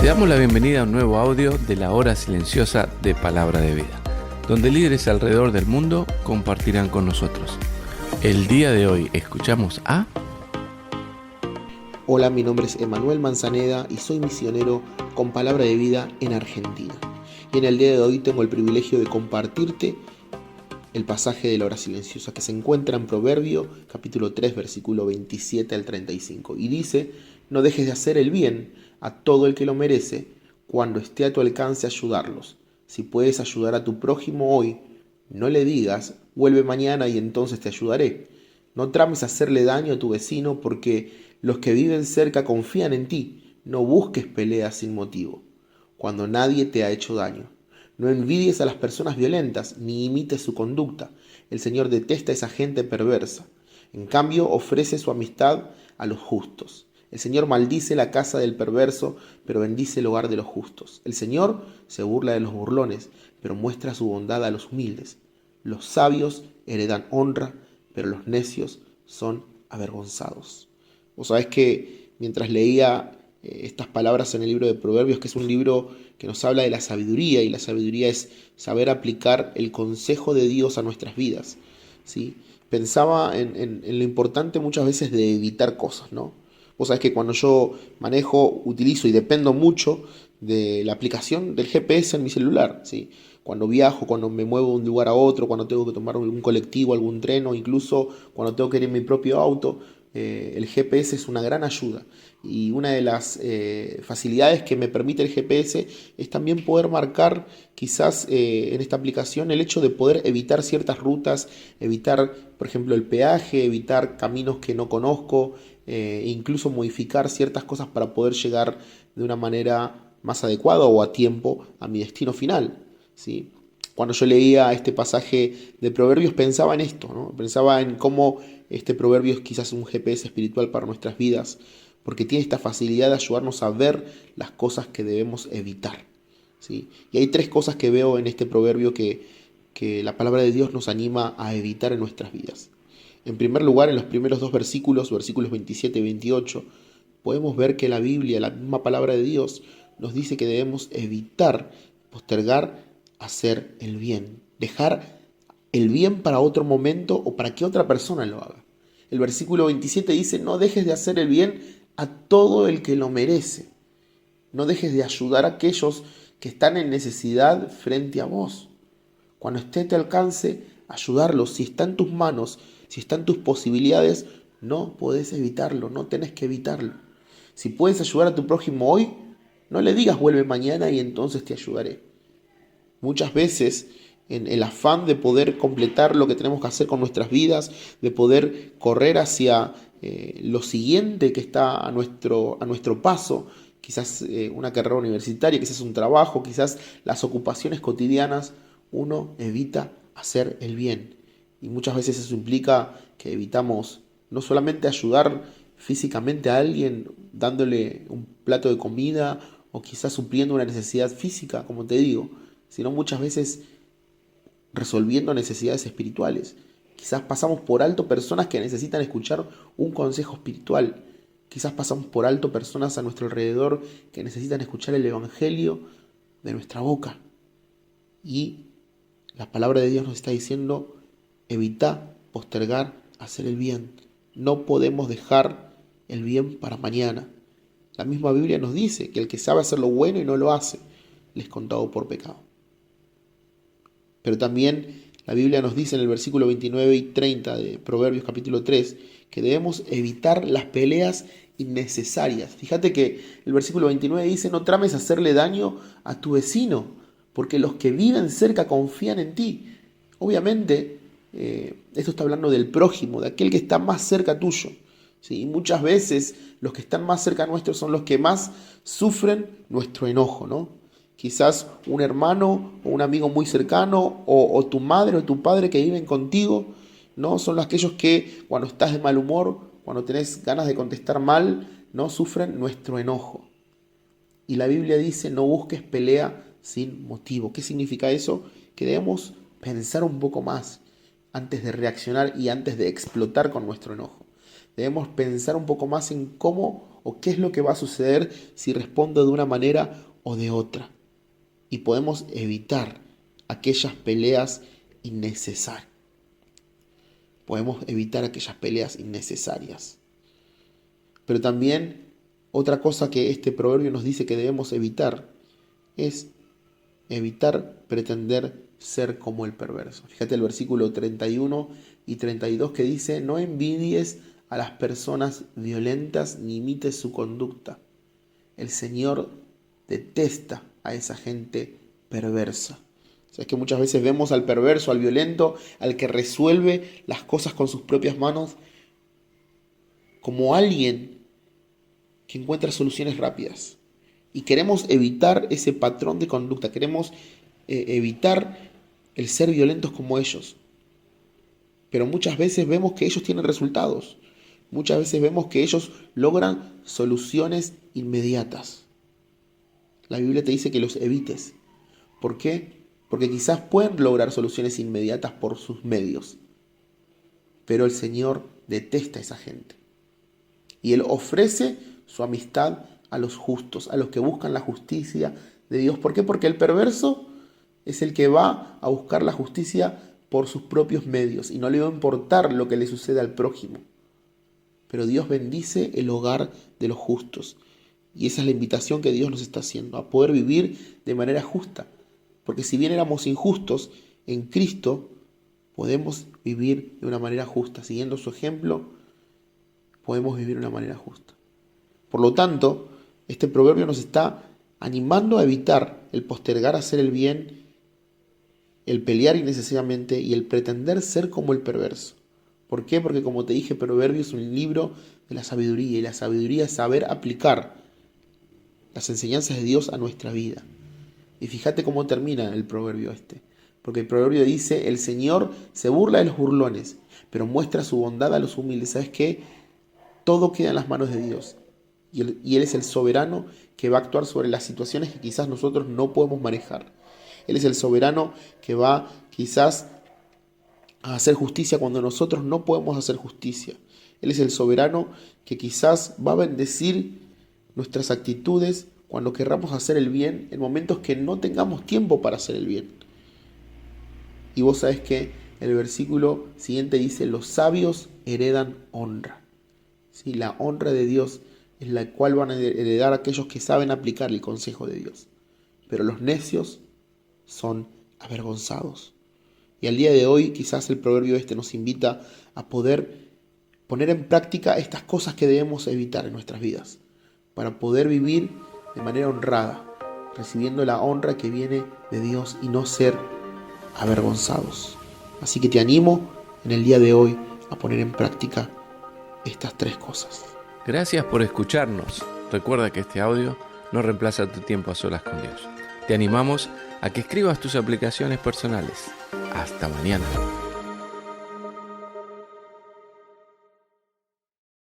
Te damos la bienvenida a un nuevo audio de la hora silenciosa de Palabra de Vida, donde líderes alrededor del mundo compartirán con nosotros. El día de hoy escuchamos a... Hola, mi nombre es Emanuel Manzaneda y soy misionero con Palabra de Vida en Argentina. Y en el día de hoy tengo el privilegio de compartirte el pasaje de la hora silenciosa que se encuentra en Proverbio, capítulo 3, versículo 27 al 35. Y dice: no dejes de hacer el bien a todo el que lo merece, cuando esté a tu alcance ayudarlos. Si puedes ayudar a tu prójimo hoy, no le digas, vuelve mañana y entonces te ayudaré. No trames hacerle daño a tu vecino, porque los que viven cerca confían en ti. No busques peleas sin motivo, cuando nadie te ha hecho daño. No envidies a las personas violentas, ni imites su conducta. El Señor detesta a esa gente perversa. En cambio, ofrece su amistad a los justos. El Señor maldice la casa del perverso, pero bendice el hogar de los justos. El Señor se burla de los burlones, pero muestra su bondad a los humildes. Los sabios heredan honra, pero los necios son avergonzados. Vos sabés que mientras leía estas palabras en el libro de Proverbios, que es un libro que nos habla de la sabiduría, y la sabiduría es saber aplicar el consejo de Dios a nuestras vidas, ¿sí? Pensaba en lo importante muchas veces de evitar cosas, ¿no? Vos sabés que cuando yo manejo, utilizo y dependo mucho de la aplicación del GPS en mi celular, ¿sí? Cuando viajo, cuando me muevo de un lugar a otro, cuando tengo que tomar algún colectivo, algún tren, o incluso cuando tengo que ir en mi propio auto, el GPS es una gran ayuda. Y una de las facilidades que me permite el GPS es también poder marcar quizás en esta aplicación el hecho de poder evitar ciertas rutas, evitar, por ejemplo, el peaje, evitar caminos que no conozco, e incluso modificar ciertas cosas para poder llegar de una manera más adecuada o a tiempo a mi destino final, ¿sí? Cuando yo leía este pasaje de Proverbios pensaba en esto, ¿no? Pensaba en cómo este proverbio es quizás un GPS espiritual para nuestras vidas, porque tiene esta facilidad de ayudarnos a ver las cosas que debemos evitar, ¿sí? Y hay tres cosas que veo en este proverbio que la palabra de Dios nos anima a evitar en nuestras vidas. En primer lugar, en los primeros dos versículos 27 y 28, podemos ver que la Biblia, la misma palabra de Dios, nos dice que debemos evitar, postergar, hacer el bien, dejar el bien para otro momento o para que otra persona lo haga. El versículo 27 dice: no dejes de hacer el bien a todo el que lo merece. No dejes de ayudar a aquellos que están en necesidad frente a vos. Cuando esté a tu alcance, ayudarlos. Si está en tus manos, si está en tus posibilidades, no podés evitarlo, no tenés que evitarlo. Si puedes ayudar a tu prójimo hoy, no le digas vuelve mañana y entonces te ayudaré. Muchas veces, en el afán de poder completar lo que tenemos que hacer con nuestras vidas, de poder correr hacia lo siguiente que está a nuestro paso, quizás una carrera universitaria, quizás un trabajo, quizás las ocupaciones cotidianas, uno evita hacer el bien. Y muchas veces eso implica que evitamos no solamente ayudar físicamente a alguien dándole un plato de comida o quizás supliendo una necesidad física, como te digo, sino muchas veces resolviendo necesidades espirituales. Quizás pasamos por alto personas que necesitan escuchar un consejo espiritual. Quizás pasamos por alto personas a nuestro alrededor que necesitan escuchar el evangelio de nuestra boca. Y la palabra de Dios nos está diciendo: evita postergar hacer el bien. No podemos dejar el bien para mañana. La misma Biblia nos dice que el que sabe hacer lo bueno y no lo hace, le es contado por pecado. Pero también la Biblia nos dice en el versículo 29 y 30 de Proverbios capítulo 3 que debemos evitar las peleas innecesarias. Fíjate que el versículo 29 dice: no trames hacerle daño a tu vecino, porque los que viven cerca confían en ti. Obviamente, esto está hablando del prójimo, de aquel que está más cerca tuyo, ¿sí? Y muchas veces los que están más cerca nuestros son los que más sufren nuestro enojo, ¿no? Quizás un hermano o un amigo muy cercano o tu madre o tu padre que viven contigo, ¿no? Son aquellos que cuando estás de mal humor, cuando tenés ganas de contestar mal, ¿no? Sufren nuestro enojo. Y la Biblia dice: no busques pelea sin motivo. ¿Qué significa eso? Que debemos pensar un poco más antes de reaccionar y antes de explotar con nuestro enojo. Debemos pensar un poco más en cómo o qué es lo que va a suceder si respondo de una manera o de otra. Y podemos evitar aquellas peleas innecesarias. Podemos evitar aquellas peleas innecesarias. Pero también otra cosa que este proverbio nos dice que debemos evitar es evitar pretender ser como el perverso. Fíjate el versículo 31 y 32 que dice: no envidies a las personas violentas ni imites su conducta. El Señor detesta a esa gente perversa. O sea, es que muchas veces vemos al perverso, al violento, al que resuelve las cosas con sus propias manos, como alguien que encuentra soluciones rápidas. Y queremos evitar ese patrón de conducta, queremos evitar el ser violentos como ellos. Pero muchas veces vemos que ellos tienen resultados. Muchas veces vemos que ellos logran soluciones inmediatas. La Biblia te dice que los evites. ¿Por qué? Porque quizás pueden lograr soluciones inmediatas por sus medios. Pero el Señor detesta a esa gente. Y Él ofrece su amistad a los justos, a los que buscan la justicia de Dios. ¿Por qué? Porque el perverso es el que va a buscar la justicia por sus propios medios y no le va a importar lo que le sucede al prójimo. Pero Dios bendice el hogar de los justos. Y esa es la invitación que Dios nos está haciendo, a poder vivir de manera justa. Porque si bien éramos injustos, en Cristo podemos vivir de una manera justa. Siguiendo su ejemplo, podemos vivir de una manera justa. Por lo tanto, este proverbio nos está animando a evitar el postergar hacer el bien, el pelear innecesariamente y el pretender ser como el perverso. ¿Por qué? Porque como te dije, Proverbio es un libro de la sabiduría, y la sabiduría es saber aplicar las enseñanzas de Dios a nuestra vida. Y fíjate cómo termina el proverbio este. Porque el proverbio dice: el Señor se burla de los burlones, pero muestra su bondad a los humildes. ¿Sabes qué? Todo queda en las manos de Dios. Y Él es el soberano que va a actuar sobre las situaciones que quizás nosotros no podemos manejar. Él es el soberano que va quizás a hacer justicia cuando nosotros no podemos hacer justicia. Él es el soberano que quizás va a bendecir nuestras actitudes cuando querramos hacer el bien en momentos que no tengamos tiempo para hacer el bien. Y vos sabés que el versículo siguiente dice: los sabios heredan honra. ¿Sí? La honra de Dios es la cual van a heredar aquellos que saben aplicar el consejo de Dios. Pero los necios son avergonzados. Y al día de hoy quizás el proverbio este nos invita a poder poner en práctica estas cosas que debemos evitar en nuestras vidas, para poder vivir de manera honrada, recibiendo la honra que viene de Dios y no ser avergonzados. Así que te animo en el día de hoy a poner en práctica estas 3 cosas. Gracias por escucharnos. Recuerda que este audio no reemplaza tu tiempo a solas con Dios. Te animamos a que escribas tus aplicaciones personales. Hasta mañana.